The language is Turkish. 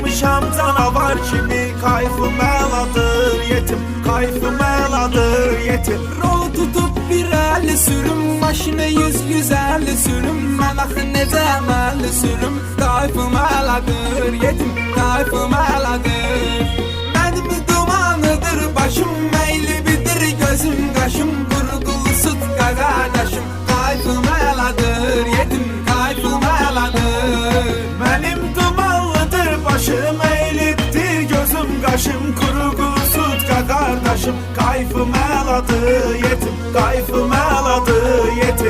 Alışmışam canavar kimi, kayfım əladır yetim, kayfım əladır yetim. Rol tutup bir əli sürüm, maşına 100-150 sürüm. Mən axı necə əməlli sürüm, kayfım əladır yetim, kayfım əladır. Mənim dumanıdır başım, meyli bidir gözüm qaşım. Qurğulu süt qardaşım, kayfım əladır yetim, kayfım əladır. Mənim dumanlıdır başım, eğilibdir gözüm qaşım. Qurğulu sütka qardaşım, kayfım əladır yetim, kayfım əladır yetim.